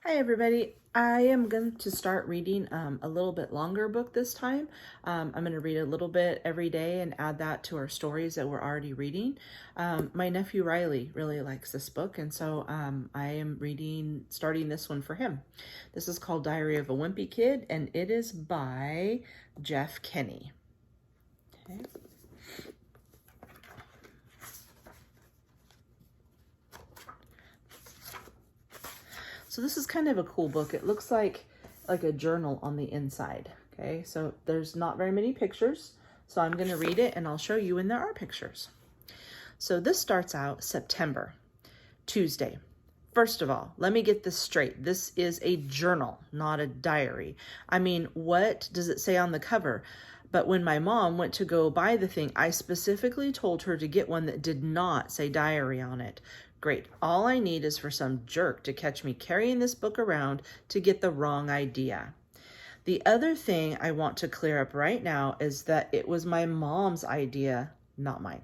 Hi everybody. I am going to start reading a little bit longer book this time. I'm going to read a little bit every day and add that to our stories that we're already reading. My nephew Riley really likes this book, and so I am starting this one for him. This is called Diary of a Wimpy Kid, and it is by Jeff Kinney. Okay. So this is kind of a cool book. It looks like a journal on the inside. Okay, so there's not very many pictures. So I'm going to read it and I'll show you when there are pictures. So this starts out September, Tuesday. First of all, let me get this straight. This is a journal, not a diary. I mean, what does it say on the cover? But when my mom went to go buy the thing, I specifically told her to get one that did not say diary on it. Great. All I need is for some jerk to catch me carrying this book around to get the wrong idea. The other thing I want to clear up right now is that it was my mom's idea, not mine.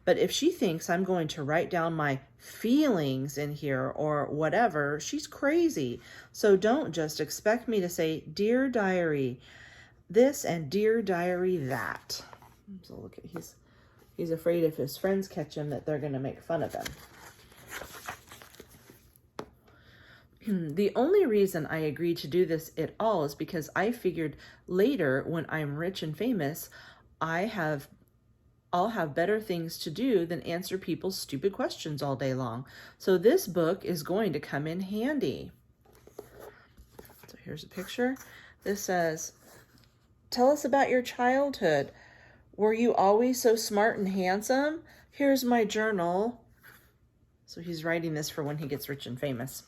But if she thinks I'm going to write down my feelings in here or whatever, she's crazy. So don't just expect me to say, "Dear Diary, this," and "Dear Diary, that." So look at he's afraid if his friends catch him that they're going to make fun of him. The only reason I agreed to do this at all is because I figured later when I'm rich and famous, I'll have better things to do than answer people's stupid questions all day long. So this book is going to come in handy. So here's a picture. This says, "Tell us about your childhood. Were you always so smart and handsome? Here's my journal." So he's writing this for when he gets rich and famous.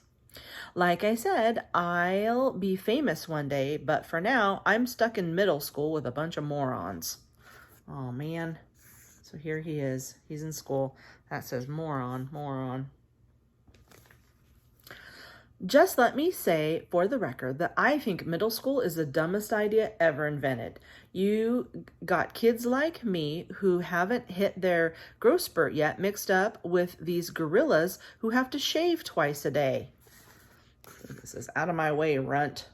"Like I said, I'll be famous one day, but for now, I'm stuck in middle school with a bunch of morons." Oh, man. So here he is. He's in school. That says moron, moron. "Just let me say, for the record, that I think middle school is the dumbest idea ever invented. You got kids like me who haven't hit their growth spurt yet mixed up with these gorillas who have to shave twice a day." This is "Out of my way, runt."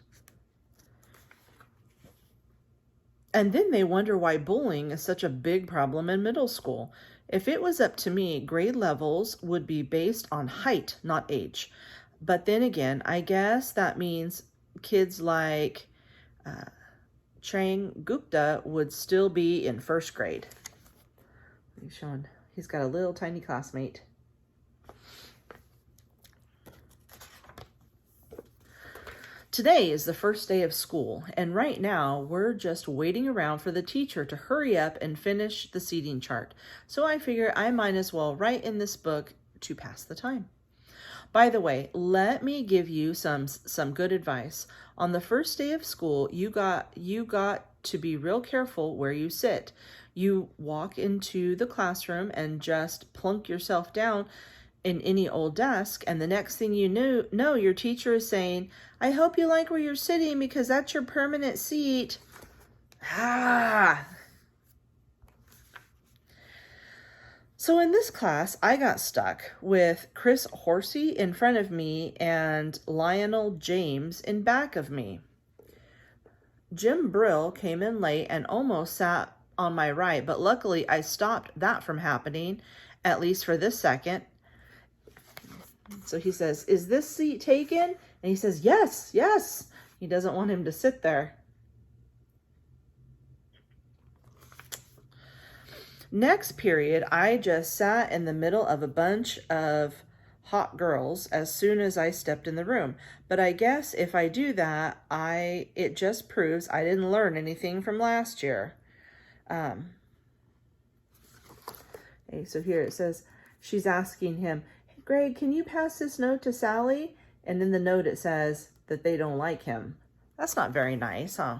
And then they wonder why bullying is such a big problem in middle school. If it was up to me, grade levels would be based on height, not age. But then again, I guess that means kids like Chang Gupta would still be in first grade. He's got a little tiny classmate. "Today is the first day of school, and right now we're just waiting around for the teacher to hurry up and finish the seating chart. So I figure I might as well write in this book to pass the time. By the way, let me give you some good advice. On the first day of school, you got to be real careful where you sit. You walk into the classroom and just plunk yourself down in any old desk, and the next thing you know, your teacher is saying, 'I hope you like where you're sitting because that's your permanent seat.'" So in this class, I got stuck with Chris Horsey in front of me and Lionel James in back of me. Jim Brill came in late and almost sat on my right, but luckily I stopped that from happening, at least for this second. So he says, "Is this seat taken?" And he says, "Yes, yes." He doesn't want him to sit there. Next period, I just sat in the middle of a bunch of hot girls as soon as I stepped in the room. But I guess if I do that, it just proves I didn't learn anything from last year. Okay, so here it says, she's asking him, "Hey, Greg, can you pass this note to Sally?" And in the note it says that they don't like him. That's not very nice, huh?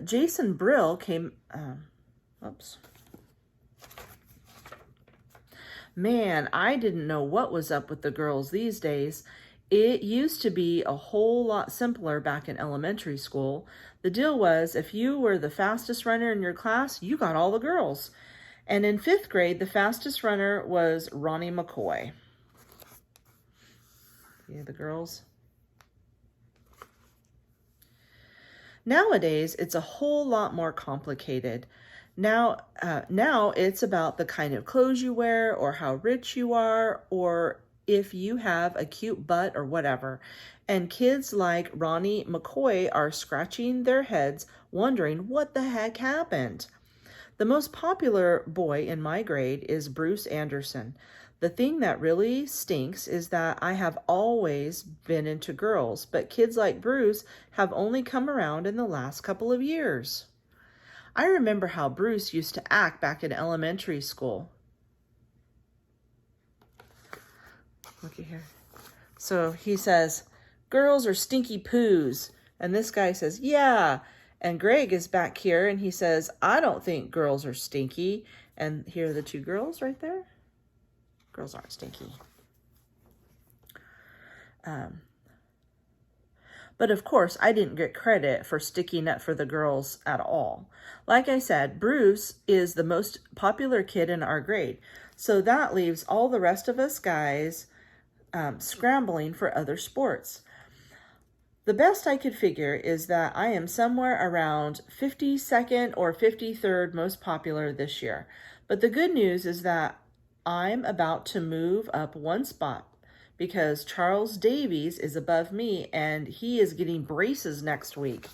Jason Brill came... oops. Man, I didn't know what was up with the girls these days. It used to be a whole lot simpler back in elementary school. The deal was, if you were the fastest runner in your class, you got all the girls. And in 5th grade, the fastest runner was Ronnie McCoy. See the girls? Nowadays, it's a whole lot more complicated. Now it's about the kind of clothes you wear or how rich you are or if you have a cute butt or whatever. And kids like Ronnie McCoy are scratching their heads wondering what the heck happened. The most popular boy in my grade is Bruce Anderson. The thing that really stinks is that I have always been into girls, but kids like Bruce have only come around in the last couple of years. I remember how Bruce used to act back in elementary school. Look at here. So he says, girls are stinky poos. And this guy says, yeah. And Greg is back here and he says, I don't think girls are stinky. And here are the two girls right there. Girls aren't stinky. But of course, I didn't get credit for sticking up for the girls at all. Like I said, Bruce is the most popular kid in our grade. So that leaves all the rest of us guys scrambling for other sports. The best I could figure is that I am somewhere around 52nd or 53rd most popular this year. But the good news is that I'm about to move up one spot because Charles Davies is above me and he is getting braces next week.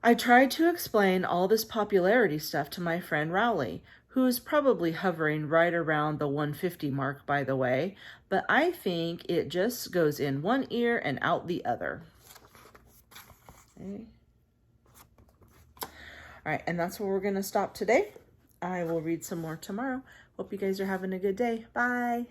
I tried to explain all this popularity stuff to my friend Rowley, who is probably hovering right around the 150 mark, by the way, but I think it just goes in one ear and out the other. Okay. All right, and that's where we're going to stop today. I will read some more tomorrow. Hope you guys are having a good day. Bye.